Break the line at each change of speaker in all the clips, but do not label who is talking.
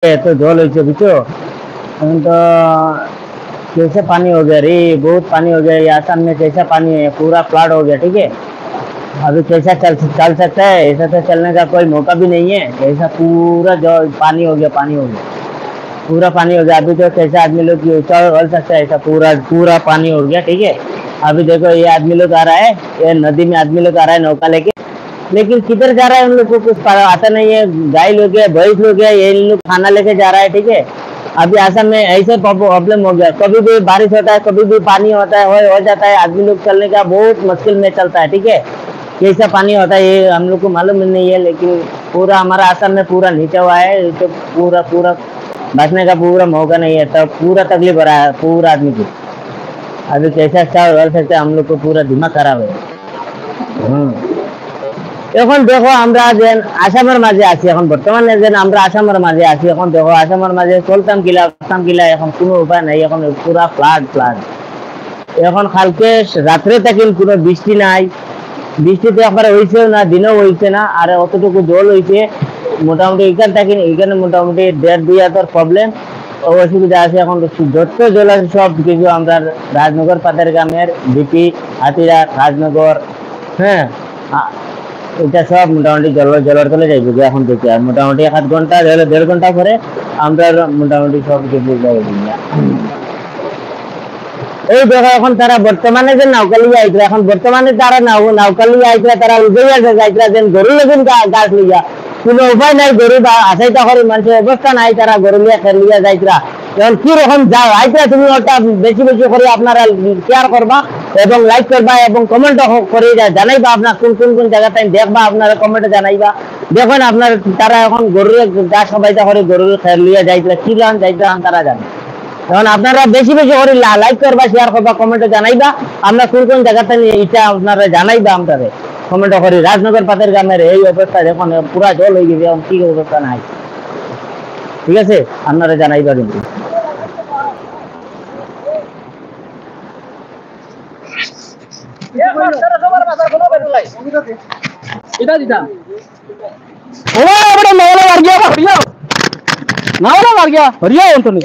तो जल हो बुझो तो कैसे पानी हो गया रे, बहुत पानी हो गया। ये आसाम में कैसा पानी है, पूरा फ्लड हो गया। ठीक है, अभी कैसा चल सकता है? ऐसा तो चलने का कोई मौका भी नहीं है। ऐसा पूरा जो पानी हो गया, पानी हो गया, पूरा पानी हो गया। अभी तो कैसे आदमी लोग चल सकता है? ऐसा पूरा पूरा पानी हो गया। ठीक है, अभी देखो ये आदमी लोग आ रहा है, ये नदी में आदमी लोग आ रहा है नौका लेके, लेकिन किधर जा रहा है उन लोग को कुछ आता नहीं है। गाय लोग है, भैंस लोग है, ये लोग खाना लेके जा रहा है। ठीक है, अभी आसाम में ऐसे प्रॉब्लम हो गया, कभी भी बारिश होता है, कभी भी पानी होता है, हो जाता है। आदमी लोग चलने का बहुत मुश्किल में चलता है। ठीक है, कैसा पानी होता है ये हम लोग को मालूम नहीं है, लेकिन पूरा हमारा आसाम में पूरा नीचा हुआ है, तो पूरा पूरा बचने का पूरा मौका नहीं है, तब पूरा तकलीफ हो रहा है पूरा आदमी को। अभी कैसा अच्छा कर सकते हम लोग को, पूरा दिमाग खराब है। এখন দেখো আমরা যে আসামের মাঝে আছি, এখন বর্তমানে যে আমরা আসামের মাঝে আছি, এখন দেখো আসামের মাঝে চলতাম কিলা আসতাম কিলা, এখন কোনো উপায় নাই। এখন পুরা ফ্লাড ফ্লাড। এখন কালকে রাত্রে থাকি কোনো বৃষ্টি নাই, বৃষ্টিতে একবারে হয়েছেও না, দিনেও হয়েছে না, আর অতটুকু জল হয়েছে। মোটামুটি এখান থাকি, এখানে মোটামুটি 1.5-2 হাজার প্রবলেম অসুবিধা আছে। এখন যত জল আছে সব কিছু আমরা রাজনগর পাতের গ্রামের বিপি হাতিরা রাজনগর, হ্যাঁ, এটা সব মোটামুটি জলের তলে যাইব এখন থেকে। আর মোটামুটি 1 ঘন্টা 1.5 ঘন্টা পরে আমরা মোটামুটি সব কিছু যাইব। এই দেখো এখন তারা বর্তমানে যে নৌকালি আইতরা, এখন বর্তমানে তারা নৌকালি আইতরা, তারা উঠেই আছে যাইতরা, যেন গরু লেগুন গাছ লইয়া কোনো উপায় নাই। গরু বা আসাইতা করে মানুষের অবস্থা নাই, তারা গরু লিয়া খেল লিয়া যাইতরা। এখন কি রকম যাও আইতরা, তুমি ওটা বেশি বেশি করে আপনারা শেয়ার করবা এবং লাইক করবা এবং কমেন্ট করে জানাইবা আপনার কোন কোন কোন জায়গাটাই দেখবা, আপনারা কমেন্টে জানাইবা। দেখুন আপনার তারা এখন গরুর গা সবাইটা করে গরুর খেল লিয়া যাইতরা, কি রান যাইতরা তারা জানে। এখন আপনারা বেশি বেশি করে লাইক করবা, শেয়ার করবা, কমেন্টে জানাইবা আমরা কোন কোন জায়গাতে এটা আপনারা জানাইবা আপনারা কমেন্ট করে। রাজনগর পাতের গ্রামের এই অবস্থা দেখুন, পুরা জল হয়ে গেছে, এখন কি অবস্থা নাই। ঠিক আছে, আপনারা জানাইবা কিন্তু। हरिया एंटोनी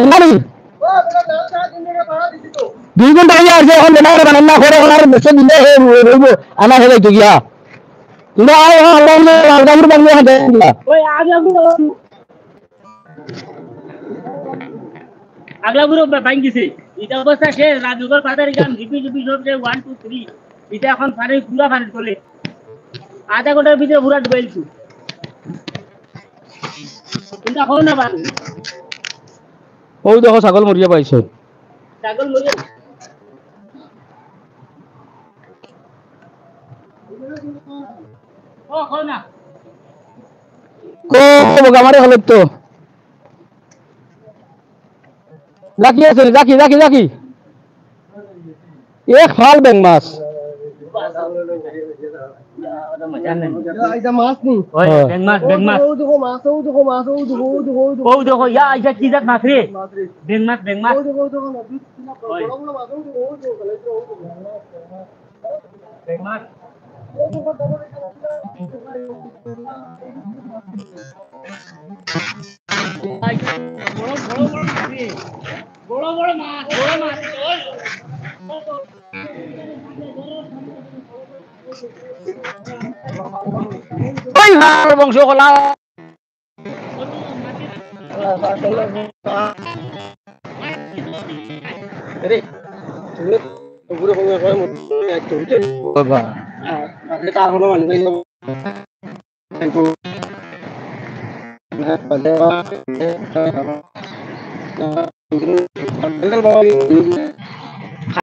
1300 2 ঘন্টা হয়ে আসছে, এখন রান্না করে বসে দিলে রইব আনা হয়ে যাইতো গিয়া। কিন্তু আগামী বাংলা আগলাগুলো ভাঙ্গিছে, এটা অবস্থা শেষ। রাজনগর পাতার গ্রাম ঝিপি ঝিপি সব 1 2 3, এটা এখন পানি পুরা পানি চলে। আধা ঘন্টার ভিতরে পুরা ডুবাইলছি, কিন্তু হও না পানি। ওই দেখো ছাগল মরিয়া পাইছে, ছাগল মরিয়া ও হও না ও গামারে হলো তো। রাখি আছে, রাখি রাখি রাখি এক ফাল ব্যাং মাছ মাছ নি মাছ দেখো ইয়া আইসা কি জাত মাছ রে, বেং মাছ বেং মাছ বেং মাছ। বড় বড় মাছ, বড় মাছ ওই বংশ কলা রে